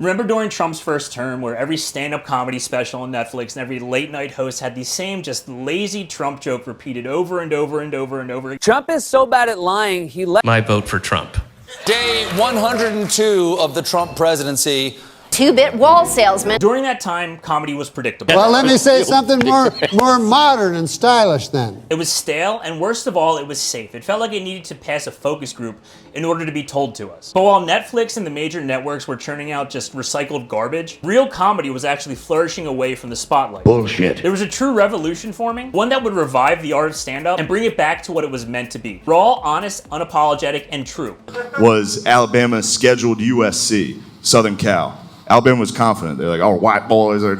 Remember during Trump's first term where every stand-up comedy special on Netflix and every late-night host had the same just lazy Trump joke repeated over and over and over and over? Trump is so bad at lying, he let... My vote for Trump. Day 102 of the Trump presidency. Two-bit wall salesman. During that time, comedy was predictable. Well, let me say something more modern and stylish then. It was stale, and worst of all, it was safe. It felt like it needed to pass a focus group in order to be told to us. But while Netflix and the major networks were churning out just recycled garbage, real comedy was actually flourishing away from the spotlight. Bullshit. There was a true revolution forming, one that would revive the art of stand-up and bring it back to what it was meant to be. Raw, honest, unapologetic, and true. Was Alabama's scheduled USC, Southern Cal. Alabama was confident. They're like, oh, white boys are,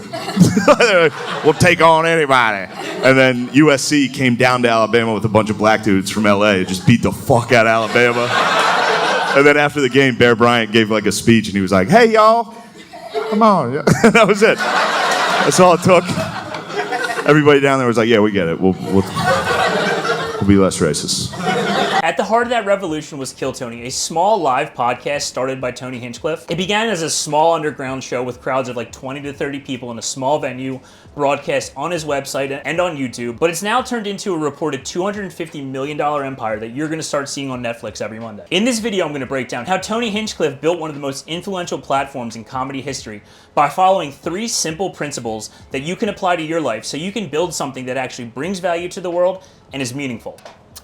we'll take on anybody. And then USC came down to Alabama with a bunch of black dudes from LA, just beat the fuck out of Alabama. And then after the game, Bear Bryant gave like a speech and he was like, hey y'all, come on. That was it. That's all it took. Everybody down there was like, yeah, we get it. We'll be less racist. At the heart of that revolution was Kill Tony, a small live podcast started by Tony Hinchcliffe. It began as a small underground show with crowds of like 20 to 30 people in a small venue, broadcast on his website and on YouTube, but it's now turned into a reported $250 million empire that you're gonna start seeing on Netflix every Monday. In this video, I'm gonna break down how Tony Hinchcliffe built one of the most influential platforms in comedy history by following 3 simple principles that you can apply to your life so you can build something that actually brings value to the world and is meaningful.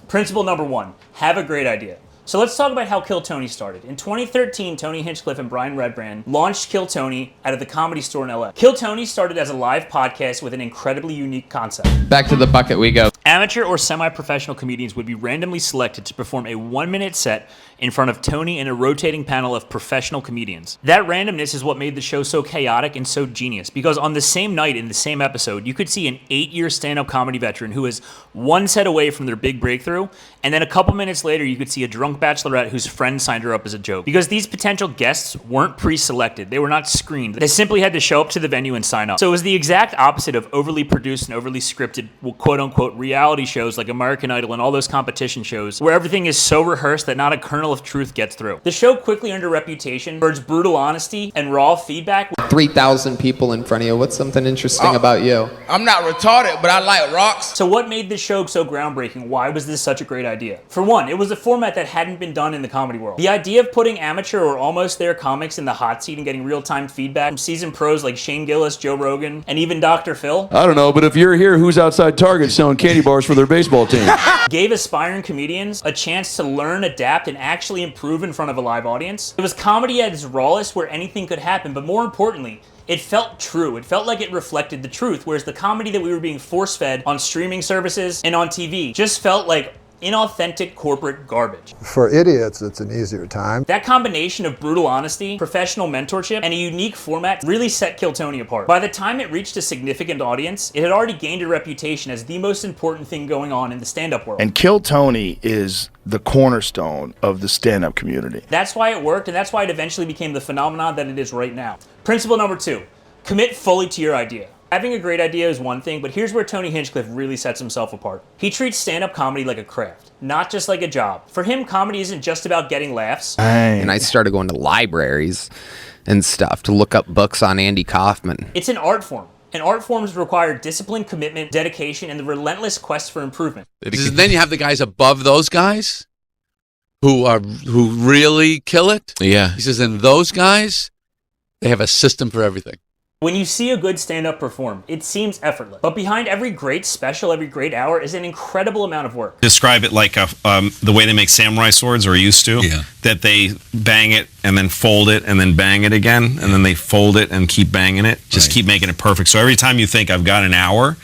Principle number 1, have a great idea. So let's talk about how Kill Tony started. In 2013, Tony Hinchcliffe and Brian Redbrand launched Kill Tony out of the Comedy Store in LA. Kill Tony started as a live podcast with an incredibly unique concept. Back to the bucket we go. Amateur or semi-professional comedians would be randomly selected to perform a 1-minute set in front of Tony and a rotating panel of professional comedians. That randomness is what made the show so chaotic and so genius, because on the same night in the same episode, you could see an 8-year stand-up comedy veteran who is one set away from their big breakthrough, and then a couple minutes later, you could see a drunk bachelorette whose friend signed her up as a joke. Because these potential guests weren't pre-selected, they were not screened. They simply had to show up to the venue and sign up. So it was the exact opposite of overly produced and overly scripted, quote-unquote, reality shows like American Idol and all those competition shows, where everything is so rehearsed that not a kernel of truth gets through. The show quickly earned a reputation for its brutal honesty and raw feedback. 3,000 people in front of you. What's something interesting about you? I'm not retarded, but I like rocks. So what made this show so groundbreaking? Why was this such a great idea? For one, it was a format that hadn't been done in the comedy world. The idea of putting amateur or almost there comics in the hot seat and getting real-time feedback from seasoned pros like Shane Gillis, Joe Rogan, and even Dr. Phil. I don't know, but if you're here, who's outside Target selling candy bars for their baseball team? Gave aspiring comedians a chance to learn, adapt, and actually improve in front of a live audience. It was comedy at its rawest where anything could happen, but more importantly, it felt true. It felt like it reflected the truth, whereas the comedy that we were being force-fed on streaming services and on TV just felt like inauthentic corporate garbage. For idiots, it's an easier time. That combination of brutal honesty, professional mentorship, and a unique format really set Kill Tony apart. By the time it reached a significant audience, it had already gained a reputation as the most important thing going on in the stand-up world. And Kill Tony is the cornerstone of the stand-up community. That's why it worked, and that's why it eventually became the phenomenon that it is right now. Principle number 2, commit fully to your idea. Having a great idea is one thing, but here's where Tony Hinchcliffe really sets himself apart. He treats stand-up comedy like a craft, not just like a job. For him, comedy isn't just about getting laughs. And I started going to libraries and stuff to look up books on Andy Kaufman. It's an art form. And art forms require discipline, commitment, dedication, and the relentless quest for improvement. Then you have the guys above those guys who really kill it. Yeah. He says, and those guys, they have a system for everything. When you see a good stand-up perform, it seems effortless. But behind every great special, every great hour, is an incredible amount of work. Describe it like the way they make samurai swords, or used to. Yeah. That they bang it and then fold it and then bang it again, and then they fold it and keep banging it. Just keep making it perfect. So every time you think, I've got an hour,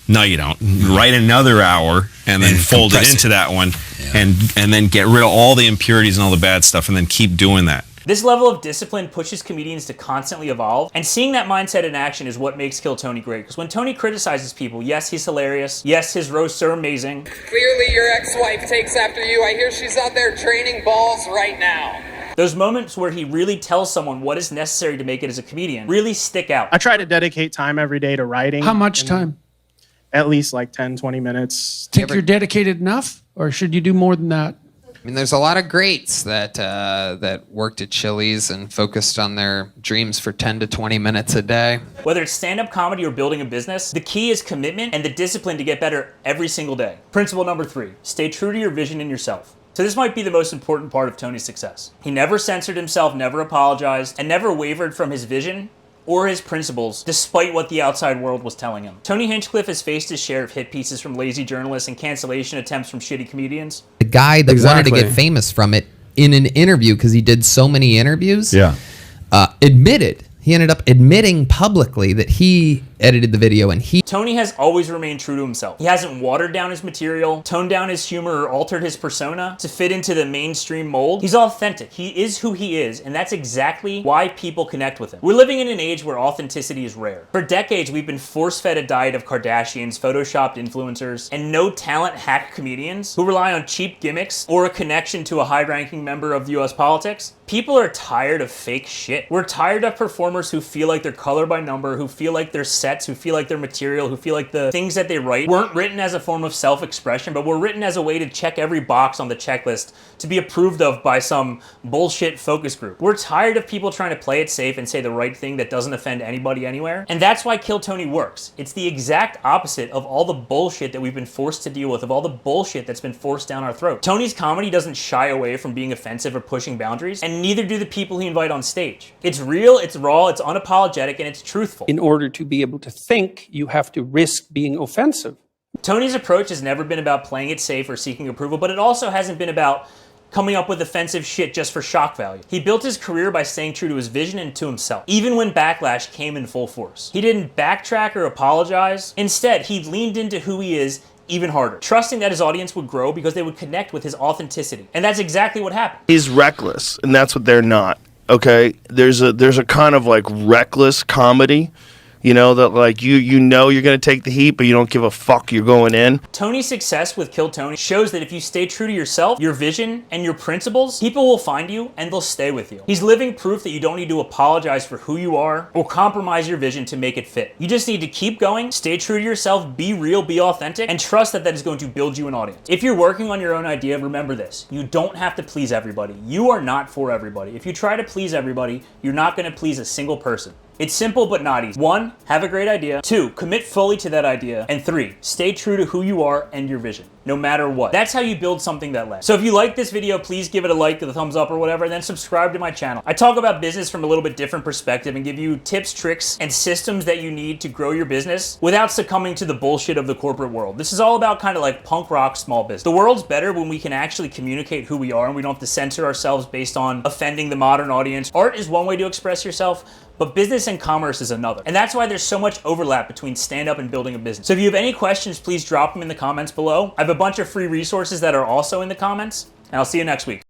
no, you don't. Write another hour and then fold it into that one, and then get rid of all the impurities and all the bad stuff, and then keep doing that. This level of discipline pushes comedians to constantly evolve, and seeing that mindset in action is what makes Kill Tony great. Because when Tony criticizes people, yes, he's hilarious. Yes, his roasts are amazing. Clearly your ex-wife takes after you. I hear she's out there training balls right now. Those moments where he really tells someone what is necessary to make it as a comedian really stick out. I try to dedicate time every day to writing. How much time? At least like 10, 20 minutes. Think you're dedicated enough, or should you do more than that? I mean, there's a lot of greats that that worked at Chili's and focused on their dreams for 10 to 20 minutes a day. Whether it's stand-up comedy or building a business, the key is commitment and the discipline to get better every single day. Principle number 3, stay true to your vision and yourself. So this might be the most important part of Tony's success. He never censored himself, never apologized, and never wavered from his vision or his principles, despite what the outside world was telling him. Tony Hinchcliffe has faced his share of hit pieces from lazy journalists and cancellation attempts from shitty comedians. The guy that wanted to get famous from it in an interview, because he did so many interviews, he ended up admitting publicly that he edited the video and Tony has always remained true to himself. He hasn't watered down his material, toned down his humor, or altered his persona to fit into the mainstream mold. He's authentic. He is who he is, and that's exactly why people connect with him. We're living in an age where authenticity is rare. For decades, we've been force-fed a diet of Kardashians, photoshopped influencers, and no-talent hack comedians who rely on cheap gimmicks or a connection to a high-ranking member of US politics. People are tired of fake shit. We're tired of performers who feel like they're color by number, who feel like they're sets, who feel like their material, who feel like the things that they write weren't written as a form of self-expression, but were written as a way to check every box on the checklist to be approved of by some bullshit focus group. We're tired of people trying to play it safe and say the right thing that doesn't offend anybody anywhere. And that's why Kill Tony works. It's the exact opposite of all the bullshit that we've been forced to deal with, of all the bullshit that's been forced down our throat. Tony's comedy doesn't shy away from being offensive or pushing boundaries, and neither do the people he invite on stage. It's real, it's raw, it's unapologetic, and it's truthful. In order to be able to think, you have to risk being offensive. Tony's approach has never been about playing it safe or seeking approval, but it also hasn't been about coming up with offensive shit just for shock value. He built his career by staying true to his vision and to himself, even when backlash came in full force. He didn't backtrack or apologize. Instead, he leaned into who he is even harder, trusting that his audience would grow because they would connect with his authenticity. And that's exactly what happened. He's reckless, and that's what they're not. Okay? There's a kind of like reckless comedy, you know, that like you know you're going to take the heat, but you don't give a fuck, you're going in. Tony's success with Kill Tony shows that if you stay true to yourself, your vision, and your principles, people will find you and they'll stay with you. He's living proof that you don't need to apologize for who you are or compromise your vision to make it fit. You just need to keep going, stay true to yourself, be real, be authentic, and trust that that is going to build you an audience. If you're working on your own idea, remember this. You don't have to please everybody. You are not for everybody. If you try to please everybody, you're not going to please a single person. It's simple but not easy. 1, have a great idea. 2, commit fully to that idea. And 3, stay true to who you are and your vision, no matter what. That's how you build something that lasts. So if you like this video, please give it a like, a thumbs up or whatever, and then subscribe to my channel. I talk about business from a little bit different perspective and give you tips, tricks, and systems that you need to grow your business without succumbing to the bullshit of the corporate world. This is all about kind of like punk rock small business. The world's better when we can actually communicate who we are and we don't have to censor ourselves based on offending the modern audience. Art is one way to express yourself, but business and commerce is another. And that's why there's so much overlap between stand-up and building a business. So if you have any questions, please drop them in the comments below. I have a bunch of free resources that are also in the comments, and I'll see you next week.